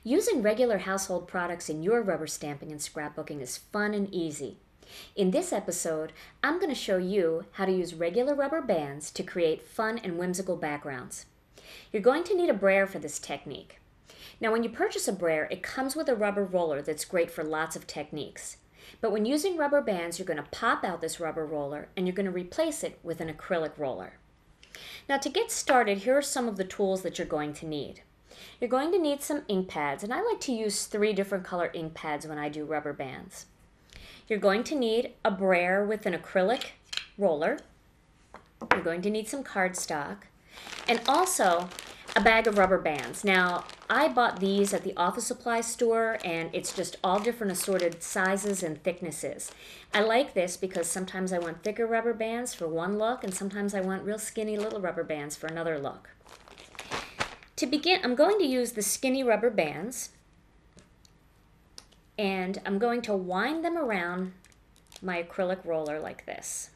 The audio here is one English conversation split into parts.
Using regular household products in your rubber stamping and scrapbooking is fun and easy. In this episode, I'm going to show you how to use regular rubber bands to create fun and whimsical backgrounds. You're going to need a brayer for this technique. Now, when you purchase a brayer, it comes with a rubber roller that's great for lots of techniques. But when using rubber bands, you're going to pop out this rubber roller and you're going to replace it with an acrylic roller. Now, to get started, here are some of the tools that you're going to need. You're going to need some ink pads, and I like to use 3 different color ink pads when I do rubber bands. You're going to need a brayer with an acrylic roller. You're going to need some cardstock, and also a bag of rubber bands. Now, I bought these at the office supply store, and it's just all different assorted sizes and thicknesses. I like this because sometimes I want thicker rubber bands for one look, and sometimes I want real skinny little rubber bands for another look. To begin, I'm going to use the skinny rubber bands, and I'm going to wind them around my acrylic roller like this.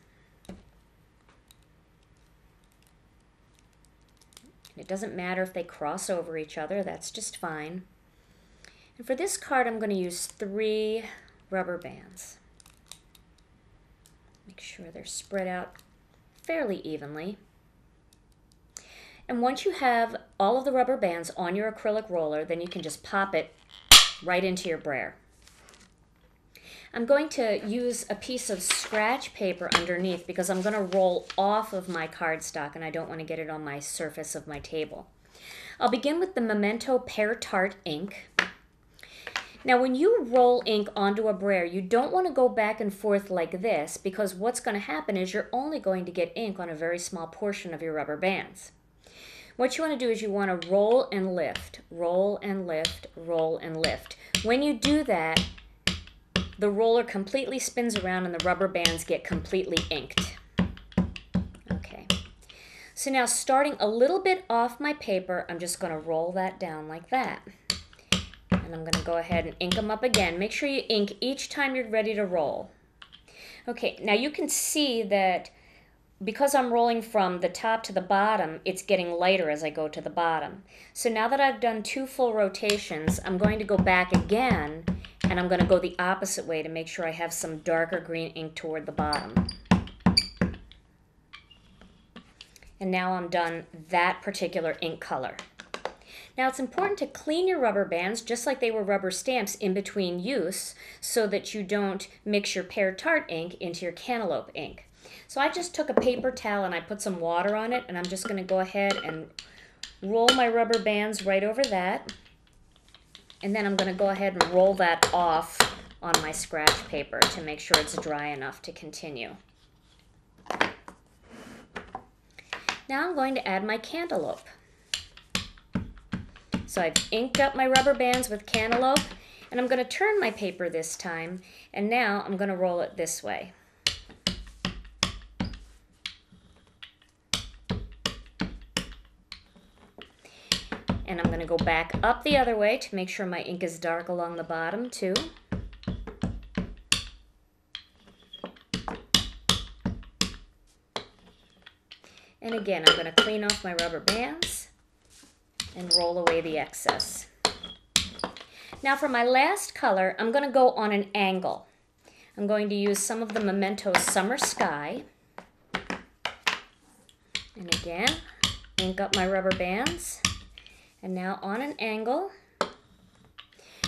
It doesn't matter if they cross over each other, that's just fine. And for this card, I'm going to use 3 rubber bands. Make sure they're spread out fairly evenly. And once you have all of the rubber bands on your acrylic roller, then you can just pop it right into your brayer. I'm going to use a piece of scratch paper underneath because I'm going to roll off of my cardstock and I don't want to get it on my surface of my table. I'll begin with the Memento Pear Tart ink. Now, when you roll ink onto a brayer, you don't want to go back and forth like this because what's going to happen is you're only going to get ink on a very small portion of your rubber bands. What you want to do is you want to roll and lift, roll and lift, roll and lift. When you do that, the roller completely spins around and the rubber bands get completely inked. Okay. So now, starting a little bit off my paper, I'm just going to roll that down like that. And I'm going to go ahead and ink them up again. Make sure you ink each time you're ready to roll. Okay, now you can see that because I'm rolling from the top to the bottom, it's getting lighter as I go to the bottom. So now that I've done 2 full rotations, I'm going to go back again, and I'm going to go the opposite way to make sure I have some darker green ink toward the bottom. And now I'm done that particular ink color. Now, it's important to clean your rubber bands just like they were rubber stamps in between use so that you don't mix your Pear Tart ink into your cantaloupe ink. So I just took a paper towel and I put some water on it, and I'm just going to go ahead and roll my rubber bands right over that. And then I'm going to go ahead and roll that off on my scratch paper to make sure it's dry enough to continue. Now I'm going to add my cantaloupe. So I've inked up my rubber bands with cantaloupe, and I'm going to turn my paper this time, and now I'm going to roll it this way. And I'm going to go back up the other way to make sure my ink is dark along the bottom too. And again, I'm going to clean off my rubber bands and roll away the excess. Now for my last color, I'm going to go on an angle. I'm going to use some of the Memento Summer Sky. And again, ink up my rubber bands. And now on an angle.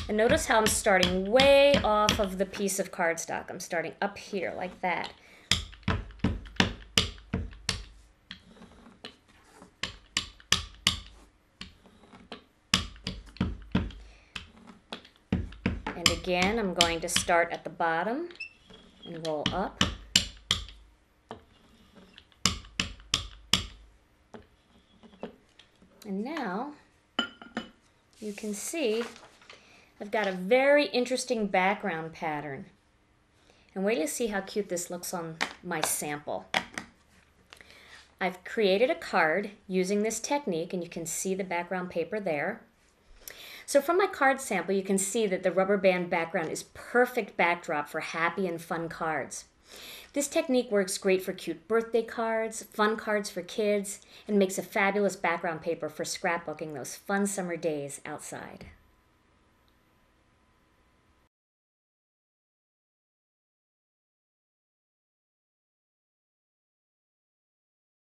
And notice how I'm starting way off of the piece of cardstock. I'm starting up here like that. And again, I'm going to start at the bottom and roll up. And now you can see I've got a very interesting background pattern. And wait till you see how cute this looks on my sample. I've created a card using this technique, and you can see the background paper there. So from my card sample, you can see that the rubber band background is perfect backdrop for happy and fun cards. This technique works great for cute birthday cards, fun cards for kids, and makes a fabulous background paper for scrapbooking those fun summer days outside.